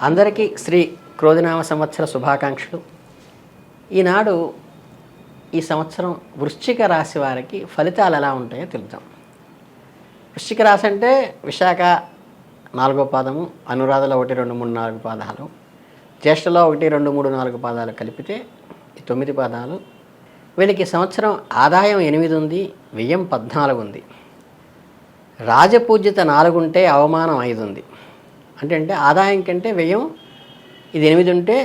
అందరికీ శ్రీ క్రోధినామ సంవత్సర శుభాకాంక్షలు. ఈనాడు ఈ సంవత్సరం వృశ్చిక రాశి వారికి ఫలితాలు ఎలా ఉంటాయో తెలుద్దాం. వృశ్చిక రాశి అంటే విశాఖ 4వ పాదము, అనురాధలో 1, 2, 3, 4 పాదాలు, జ్యేష్ఠలో 1, 2, 3, 4 పాదాలు కలిపితే 9 పాదాలు. వీళ్ళకి సంవత్సరం ఆదాయం 8 ఉంది, వ్యయం 14 ఉంది. రాజపూజ్యత 4 ఉంటే అవమానం 5 ఉంది. అంటే ఆదాయం కంటే వ్యయం ఇది 8 ఉంటే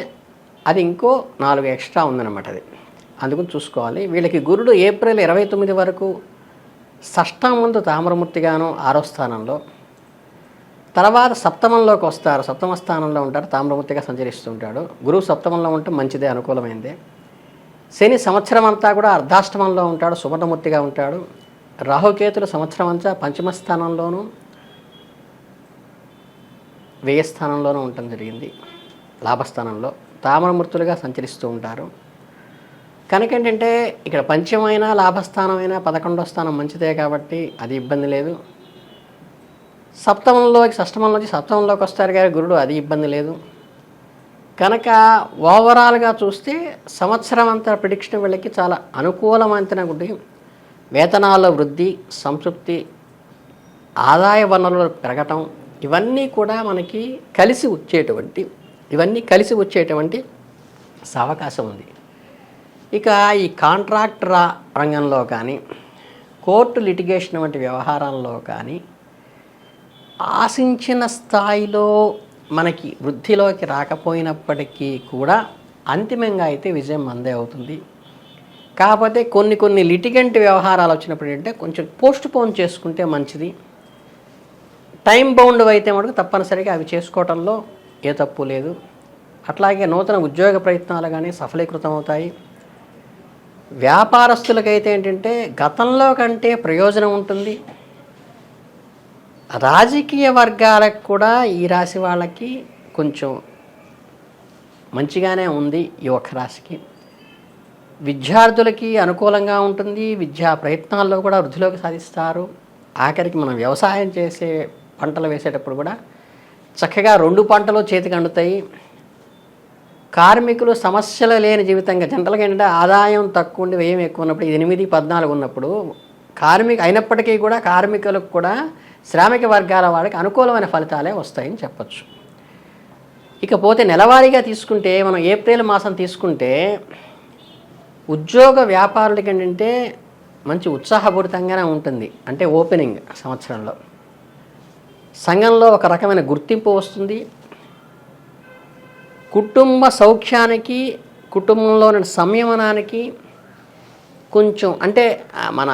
అది ఇంకో 4 ఎక్స్ట్రా ఉందన్నమాట. అది అందుకని చూసుకోవాలి. వీళ్ళకి గురుడు ఏప్రిల్ 29 వరకు షష్టం ముందు తామ్రమూర్తిగాను 6వ స్థానంలో, తర్వాత సప్తమంలోకి వస్తారు, సప్తమ స్థానంలో ఉంటారు, తామ్రమూర్తిగా సంచరిస్తూ ఉంటాడు. గురువు సప్తమంలో ఉంటే మంచిదే, అనుకూలమైందే. శని సంవత్సరం అంతా కూడా అర్ధాష్టమంలో ఉంటాడు, సువర్ణమూర్తిగా ఉంటాడు. రాహుకేతులు సంవత్సరం అంతా పంచమ స్థానంలోనూ వ్యయస్థానంలోనూ ఉండటం జరిగింది. లాభస్థానంలో తామరమూర్తులుగా సంచరిస్తూ ఉంటారు. కనుక ఏంటంటే ఇక్కడ పంచమైన లాభస్థానమైన 11వ స్థానం మంచిదే కాబట్టి అది ఇబ్బంది లేదు. షష్టమంలోంచి సప్తమంలోకి వస్తారు కానీ గురుడు, అది ఇబ్బంది లేదు. కనుక ఓవరాల్గా చూస్తే సంవత్సరం అంతా ప్రిడిక్షన్ వీళ్ళకి చాలా అనుకూలమైన గుడి. వేతనాల వృద్ధి, సంతృప్తి, ఆదాయ వనరులు పెరగటం, ఇవన్నీ కూడా మనకి కలిసి వచ్చేటువంటి అవకాశం ఉంది. ఇక ఈ కాంట్రాక్ట్ రంగంలో కానీ, కోర్టు లిటిగేషన్ వంటి వ్యవహారాల్లో కానీ ఆశించిన స్థాయిలో మనకి వృద్ధిలోకి రాకపోయినప్పటికీ కూడా అంతిమంగా అయితే విజయం మందే అవుతుంది. కాకపోతే కొన్ని లిటిగెంట్ వ్యవహారాలు వచ్చినప్పుడు ఏంటంటే కొంచెం పోస్ట్ పోన్ చేసుకుంటే మంచిది. టైం బౌండ్ అయితే మటుకు తప్పనిసరిగా అవి చేసుకోవటంలో ఏ తప్పు లేదు. అట్లాగే నూతన ఉద్యోగ ప్రయత్నాలు కానీ సఫలీకృతం అవుతాయి. వ్యాపారస్తులకైతే ఏంటంటే గతంలో కంటే ప్రయోజనం ఉంటుంది. రాజకీయ వర్గాలకు కూడా ఈ రాశి వాళ్ళకి కొంచెం మంచిగానే ఉంది. ఈ ఒక్క రాశికి విద్యార్థులకి అనుకూలంగా ఉంటుంది. విద్యా ప్రయత్నాల్లో కూడా వృద్ధిలోకి సాధిస్తారు. ఆఖరికి మనం వ్యవసాయం చేసే పంటలు వేసేటప్పుడు కూడా చక్కగా 2 పంటలు చేతికి అందుతాయి. కార్మికులు సమస్యలు లేని జీవితంగా, జనరల్గా ఏంటంటే ఆదాయం తక్కువ ఉండి వ్యయం ఎక్కువ ఉన్నప్పుడు, 8, 14 ఉన్నప్పుడు అయినప్పటికీ కూడా కార్మికులకు కూడా శ్రామిక వర్గాల వాళ్ళకి అనుకూలమైన ఫలితాలే వస్తాయని చెప్పచ్చు. ఇకపోతే నెలవారీగా తీసుకుంటే, మనం ఏప్రిల్ మాసం తీసుకుంటే ఉద్యోగ వ్యాపారులకి ఏంటంటే మంచి ఉత్సాహపూరితంగానే ఉంటుంది. అంటే ఓపెనింగ్ సంవత్సరంలో సంఘంలో ఒక రకమైన గుర్తింపు వస్తుంది. కుటుంబ సౌఖ్యానికి, కుటుంబంలోని సంయమనానికి కొంచెం అంటే మన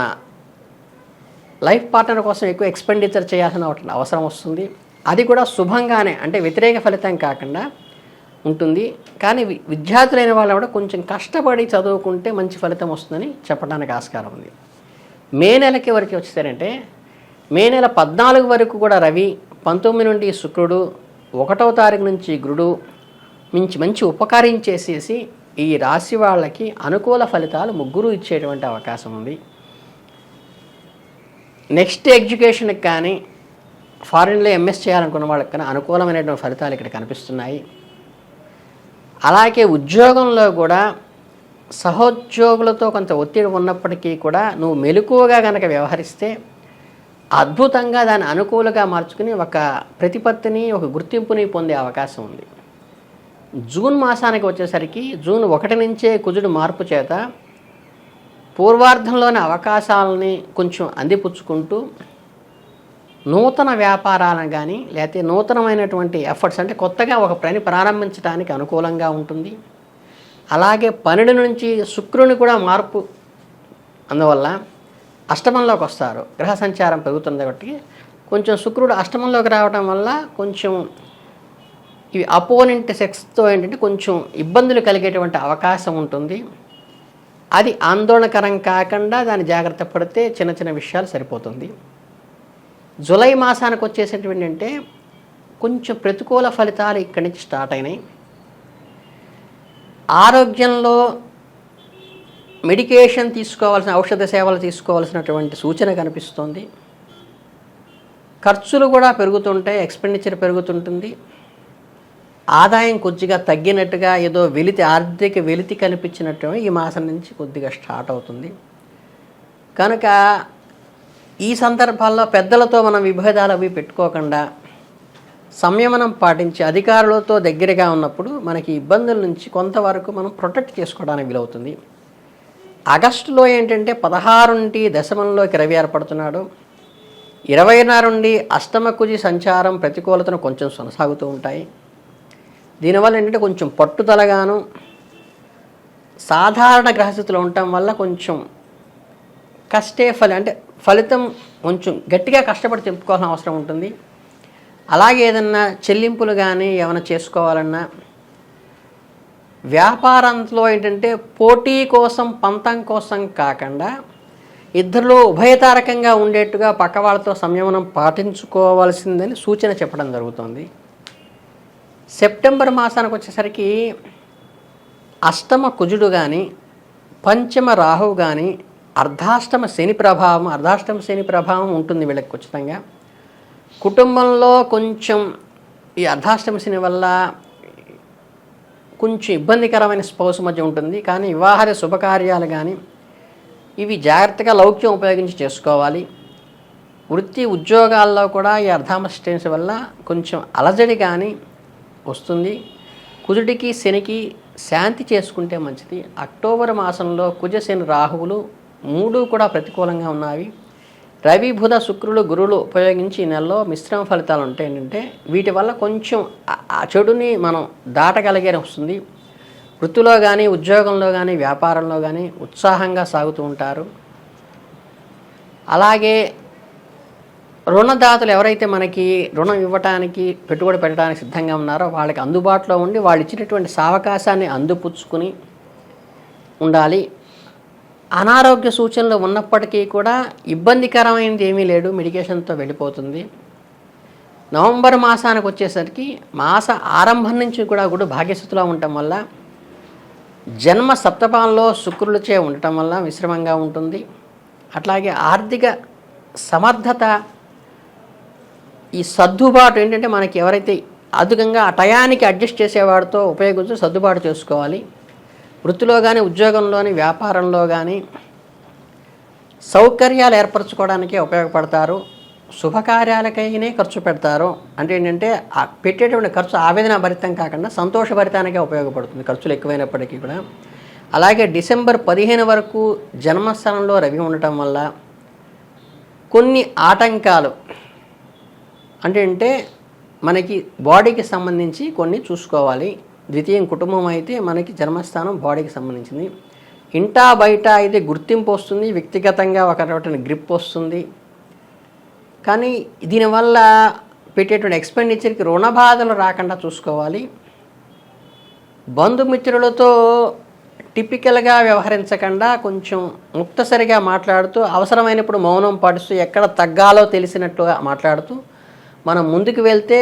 లైఫ్ పార్ట్నర్ కోసం ఎక్కువ ఎక్స్పెండిచర్ చేయాల్సిన అవసరం వస్తుంది. అది కూడా శుభంగానే, అంటే వ్యతిరేక ఫలితం కాకుండా ఉంటుంది. కానీ విద్యార్థులైన వాళ్ళు కూడా కొంచెం కష్టపడి చదువుకుంటే మంచి ఫలితం వస్తుందని చెప్పడానికి ఆస్కారం ఉంది. మే నెలకి వరకు వచ్చేసారంటే మే నెల 14 వరకు కూడా రవి, 19 నుండి శుక్రుడు, 1వ తారీఖు నుంచి గురుడు మంచి ఉపకరించేసేసి ఈ రాశి వాళ్ళకి అనుకూల ఫలితాలు ముగ్గురు ఇచ్చేటువంటి అవకాశం ఉంది. నెక్స్ట్ ఎడ్యుకేషన్కి కానీ, ఫారిన్లో ఎంఎస్ చేయాలనుకున్న వాళ్ళకి కానీ అనుకూలమైనటువంటి ఫలితాలు ఇక్కడ కనిపిస్తున్నాయి. అలాగే ఉద్యోగంలో కూడా సహోద్యోగులతో కొంత ఒత్తిడి ఉన్నప్పటికీ కూడా నువ్వు మెలకువగా కనుక వ్యవహరిస్తే అద్భుతంగా దాన్ని అనుకూలంగా మార్చుకుని ఒక ప్రతిపత్తిని, ఒక గుర్తింపుని పొందే అవకాశం ఉంది. జూన్ మాసానికి వచ్చేసరికి జూన్ 1 నుంచే కుజుడు మార్పు చేత పూర్వార్ధంలోని అవకాశాలని కొంచెం అందిపుచ్చుకుంటూ నూతన వ్యాపారాలను కానీ, లేకపోతే నూతనమైనటువంటి ఎఫర్ట్స్ అంటే కొత్తగా ఒక పని ప్రారంభించడానికి అనుకూలంగా ఉంటుంది. అలాగే 12 నుంచి శుక్రుని కూడా మార్పు, అందువల్ల అష్టమంలోకి వస్తారు. గ్రహ సంచారం పెరుగుతుంది కాబట్టి కొంచెం శుక్రుడు అష్టమంలోకి రావడం వల్ల కొంచెం ఇవి అపోనెంట్ సెక్స్తో ఏంటంటే కొంచెం ఇబ్బందులు కలిగేటువంటి అవకాశం ఉంటుంది. అది ఆందోళనకరం కాకుండా దాన్ని జాగ్రత్త పడితే చిన్న విషయాలు సరిపోతుంది. జూలై మాసానికి వచ్చేసేటువంటి అంటే కొంచెం ప్రతికూల ఫలితాలు ఇక్కడి నుంచి స్టార్ట్ అయినాయి. ఆరోగ్యంలో మెడికేషన్ తీసుకోవాల్సిన, ఔషధ సేవలు తీసుకోవాల్సినటువంటి సూచన కనిపిస్తోంది. ఖర్చులు కూడా పెరుగుతుంటాయి, ఎక్స్పెండిచర్ పెరుగుతుంటుంది. ఆదాయం కొద్దిగా తగ్గినట్టుగా ఏదో ఆర్థిక వెలితి కనిపించినట్టు ఈ మాసం నుంచి కొద్దిగా స్టార్ట్ అవుతుంది. కనుక ఈ సందర్భాల్లో పెద్దలతో మనం విభేదాలు అవి పెట్టుకోకుండా సంయమనం పాటించి అధికారులతో దగ్గరగా ఉన్నప్పుడు మనకి ఇబ్బందుల నుంచి కొంతవరకు మనం ప్రొటెక్ట్ చేసుకోవడానికి వీలవుతుంది. ఆగస్టులో ఏంటంటే 16 నుండి దశమంలోకి రవి ఏర్పడుతున్నాడు. 26 నుండి అష్టమ కుజి సంచారం ప్రతికూలతను కొంచెం కొనసాగుతూ ఉంటాయి. దీనివల్ల ఏంటంటే కొంచెం పట్టుదలగాను సాధారణ గ్రహస్థితిలో ఉండటం వల్ల కొంచెం అంటే ఫలితం కొంచెం గట్టిగా కష్టపడి చెప్పుకోవాల్సిన అవసరం ఉంటుంది. అలాగే ఏదన్నా చెల్లింపులు కానీ ఏమైనా చేసుకోవాలన్నా వ్యాపారంలో ఏంటంటే పోటీ కోసం పంతం కోసం కాకుండా ఇద్దరిలో ఉభయతారకంగా ఉండేట్టుగా పక్క వాళ్ళతో సంయమనం పాటించుకోవాల్సిందని సూచన చెప్పడం జరుగుతుంది. సెప్టెంబర్ మాసానికి వచ్చేసరికి అష్టమ కుజుడు కానీ పంచమ రాహువు కానీ అర్ధాష్టమ శని ప్రభావం ఉంటుంది వీళ్ళకి ఖచ్చితంగా. కుటుంబంలో కొంచెం ఈ అర్ధాష్టమ శని వల్ల కొంచెం ఇబ్బందికరమైన స్పౌస్ మధ్య ఉంటుంది. కానీ వివాహాల శుభకార్యాలు కానీ ఇవి జాగ్రత్తగా లౌక్యం ఉపయోగించి చేసుకోవాలి. వృత్తి ఉద్యోగాల్లో కూడా ఈ అర్ధాష్టమ వల్ల కొంచెం అలజడి కానీ వస్తుంది. కుజుడికి శనికి శాంతి చేసుకుంటే మంచిది. అక్టోబర్ మాసంలో కుజ శని రాహువులు 3 కూడా ప్రతికూలంగా ఉన్నవి. రవి బుధ శుక్రులు గురువులు ఉపయోగించి ఈ నెలలో మిశ్రమ ఫలితాలు ఉంటాయి. ఏంటంటే వీటి వల్ల కొంచెం ఆ చెడుని మనం దాటగలిగే వస్తుంది. వృత్తిలో కానీ ఉద్యోగంలో కానీ వ్యాపారంలో కానీ ఉత్సాహంగా సాగుతూ ఉంటారు. అలాగే రుణదాతలు ఎవరైతే మనకి రుణం ఇవ్వటానికి పెట్టుబడి పెట్టడానికి సిద్ధంగా ఉన్నారో వాళ్ళకి అందుబాటులో ఉండి వాళ్ళు ఇచ్చినటువంటి సావకాశాన్ని అందిపుచ్చుకుని ఉండాలి. అనారోగ్య సూచనలు ఉన్నప్పటికీ కూడా ఇబ్బందికరమైనది ఏమీ లేడు, మెడికేషన్తో వెళ్ళిపోతుంది. నవంబర్ మాసానికి వచ్చేసరికి మాస ఆరంభం నుంచి కూడా గుడు భాగ్యస్థితిలో ఉండటం వల్ల జన్మ సప్తమంలో శుక్రులచే ఉండటం వల్ల మిశ్రమంగా ఉంటుంది. అట్లాగే ఆర్థిక సమర్థత, ఈ సర్దుబాటు ఏంటంటే మనకి ఎవరైతే అధికంగా ఆ టయానికి అడ్జస్ట్ చేసేవాడితో ఉపయోగించి సర్దుబాటు చేసుకోవాలి. వృత్తిలో కానీ ఉద్యోగంలోని వ్యాపారంలో కానీ సౌకర్యాలు ఏర్పరచుకోవడానికే ఉపయోగపడతారు. శుభకార్యాలకైనే ఖర్చు పెడతారు. అంటే ఏంటంటే పెట్టేటువంటి ఖర్చు ఆవేదన భరితం కాకుండా సంతోషభరితానికే ఉపయోగపడుతుంది, ఖర్చులు ఎక్కువైనప్పటికీ కూడా. అలాగే డిసెంబర్ 15 వరకు జన్మస్థానంలో రవి ఉండటం వల్ల కొన్ని ఆటంకాలు అంటే మనకి బాడీకి సంబంధించి కొన్ని చూసుకోవాలి. ద్వితీయం కుటుంబం అయితే మనకి జన్మస్థానం బాడీకి సంబంధించింది. ఇంటా బయట అయితే గుర్తింపు వస్తుంది, వ్యక్తిగతంగా ఒక రకమైన గ్రిప్ వస్తుంది. కానీ దీనివల్ల పెట్టేటువంటి ఎక్స్పెండిచర్కి రుణ బాధలు రాకుండా చూసుకోవాలి. బంధుమిత్రులతో టిపికల్గా వ్యవహరించకుండా కొంచెం ముక్తసరిగా మాట్లాడుతూ అవసరమైనప్పుడు మౌనం పాటిస్తూ ఎక్కడ తగ్గాలో తెలిసినట్టుగా మాట్లాడుతూ మనం ముందుకు వెళ్తే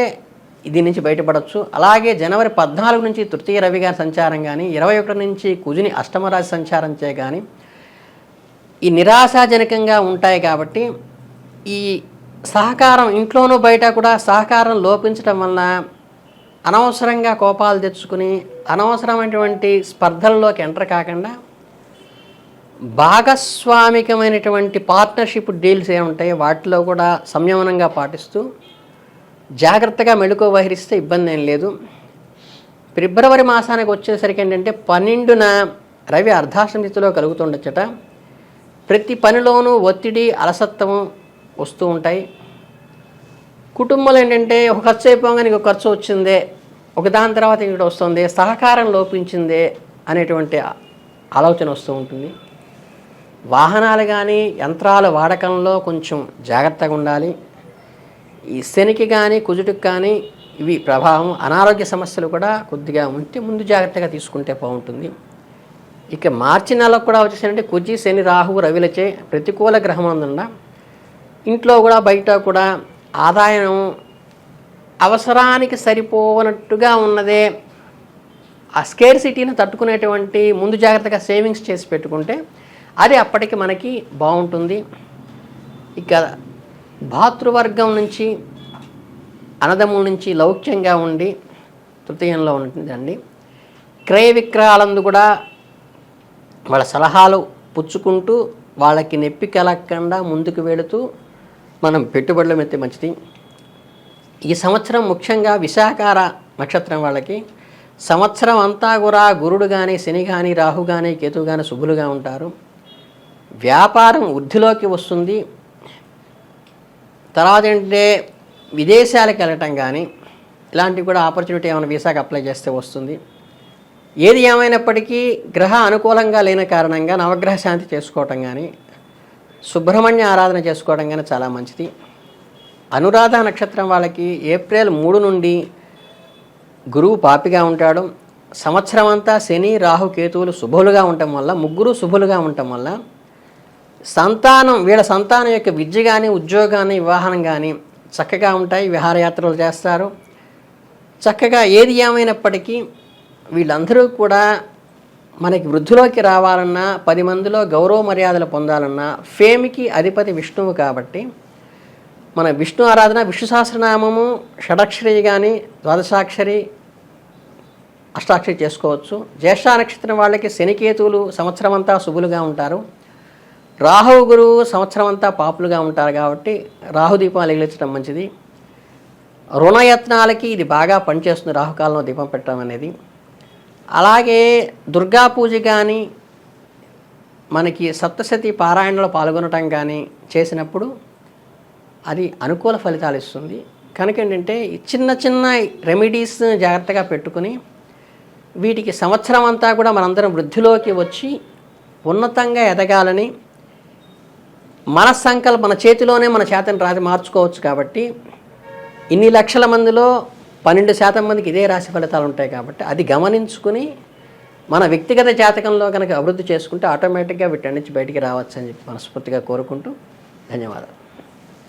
దీని నుంచి బయటపడవచ్చు. అలాగే జనవరి 14 నుంచి తృతీయ రవి గారి సంచారం కానీ 21 నుంచి కుజుని అష్టమరాశి సంచారం చే కానీ ఈ నిరాశాజనకంగా ఉంటాయి. కాబట్టి ఈ సహకారం ఇంట్లోనూ బయట కూడా సహకారం లోపించడం వలన అనవసరంగా కోపాలు తెచ్చుకుని అనవసరమైనటువంటి స్పర్ధల్లోకి ఎంటర్ కాకుండా భాగస్వామికమైనటువంటి పార్ట్నర్షిప్ డీల్స్ ఏముంటాయో వాటిలో కూడా సంయమనంగా పాటిస్తూ జాగ్రత్తగా మెళుకు వహిస్తే ఇబ్బంది ఏం లేదు. ఫిబ్రవరి మాసానికి వచ్చేసరికి ఏంటంటే 12న రవి అర్ధాష్టమ స్థితిలో కలుగుతుండొచ్చట. ప్రతి పనిలోనూ ఒత్తిడి అలసత్వము వస్తూ ఉంటాయి. కుటుంబంలో ఏంటంటే ఒక ఖర్చు అయిపోగానే ఇంకొక ఖర్చు వచ్చిందే, ఒకదాని తర్వాత ఇంకోటి వస్తుంది, సహకారం లోపించిందే అనేటువంటి ఆలోచన వస్తూ ఉంటుంది. వాహనాలు కానీ యంత్రాల వాడకంలో కొంచెం జాగ్రత్తగా ఉండాలి. ఈ శనికి కానీ కుజుడికి కానీ ఇవి ప్రభావం, అనారోగ్య సమస్యలు కూడా కొద్దిగా ఉంటే ముందు జాగ్రత్తగా తీసుకుంటే బాగుంటుంది. ఇక మార్చి నెలకు కూడా వచ్చేసంటే కుజి శని రాహువు రవిలచే ప్రతికూల గ్రహం అందున ఇంట్లో కూడా బయట కూడా ఆదాయం అవసరానికి సరిపోనట్టుగా ఉన్నదే. ఆ స్కేర్సిటీని తట్టుకునేటువంటి ముందు జాగ్రత్తగా సేవింగ్స్ చేసి పెట్టుకుంటే అది అప్పటికి మనకి బాగుంటుంది. ఇక భాతృవర్గం నుంచి అన్నదమ్ముల నుంచి లౌక్యంగా ఉండి తృతీయంలో ఉంటుందండి. క్రయ విక్రయాలందు కూడా వాళ్ళ సలహాలు పుచ్చుకుంటూ వాళ్ళకి నొప్పి కలగకుండా ముందుకు వెళుతూ మనం పెట్టుబడులు మెత్తే మంచిది. ఈ సంవత్సరం ముఖ్యంగా విశాఖార నక్షత్రం వాళ్ళకి సంవత్సరం అంతా కూడా గురుడు కానీ, శని కానీ, రాహు కానీ, కేతువు కానీ శుభులుగా ఉంటారు. వ్యాపారం వృద్ధిలోకి వస్తుంది. తర్వాత ఏంటంటే విదేశాలకు వెళ్ళటం కానీ ఇలాంటివి కూడా ఆపర్చునిటీ ఏమైనా వీసాకి అప్లై చేస్తే వస్తుంది. ఏది ఏమైనప్పటికీ గ్రహ అనుకూలంగా లేని కారణంగా నవగ్రహ శాంతి చేసుకోవటం కానీ, సుబ్రహ్మణ్య ఆరాధన చేసుకోవడం కానీ చాలా మంచిది. అనురాధ నక్షత్రం వాళ్ళకి ఏప్రిల్ 3 నుండి గురువు పాపిగా ఉంటాడు. సంవత్సరం అంతా శని, రాహు, కేతువులు శుభులుగా ఉండటం వల్ల, ముగ్గురు శుభులుగా ఉండటం వల్ల వీళ్ళ సంతానం యొక్క విద్య కానీ, ఉద్యోగాన్ని, వివాహం కానీ చక్కగా ఉంటాయి. విహారయాత్రలు చేస్తారు. చక్కగా ఏది ఏమైనప్పటికీ వీళ్ళందరూ కూడా మనకి వృద్ధిలోకి రావాలన్నా, 10 మందిలో గౌరవ మర్యాదలు పొందాలన్నా ఫేమ్కి అధిపతి విష్ణువు కాబట్టి మన విష్ణు ఆరాధన, విష్ణు సహస్రనామము షడాక్షరి కానీ, ద్వాదశాక్షరి, అష్టాక్షరి చేసుకోవచ్చు. జ్యేష్ఠ నక్షత్రం వాళ్ళకి శనికేతువులు సంవత్సరం అంతా శుభులుగా ఉంటారు. రాహువు గురువు సంవత్సరం అంతా పాపులుగా ఉంటారు కాబట్టి రాహు దీపాలు వెలిగించడం మంచిది. రుణయత్నాలకి ఇది బాగా పనిచేస్తుంది, రాహుకాలంలో దీపం పెట్టడం అనేది. అలాగే దుర్గా పూజ కానీ, మనకి సప్తశతి పారాయణలో పాల్గొనటం కానీ చేసినప్పుడు అది అనుకూల ఫలితాలు ఇస్తుంది. కనుక ఏంటంటే చిన్న చిన్న రెమెడీస్ జాగ్రత్తగా పెట్టుకుని వీటికి సంవత్సరం అంతా కూడా మనందరం వృద్ధిలోకి వచ్చి ఉన్నతంగా ఎదగాలని మన చేతిలోనే మన చేతను రాసి మార్చుకోవచ్చు. కాబట్టి ఇన్ని లక్షల మందిలో 12% మందికి ఇదే రాశి ఫలితాలు ఉంటాయి. కాబట్టి అది గమనించుకుని మన వ్యక్తిగత జాతకంలో కనుక అభివృద్ధి చేసుకుంటే ఆటోమేటిక్గా వీటి నుంచి బయటికి రావచ్చు అని చెప్పి మనస్ఫూర్తిగా కోరుకుంటూ ధన్యవాదాలు.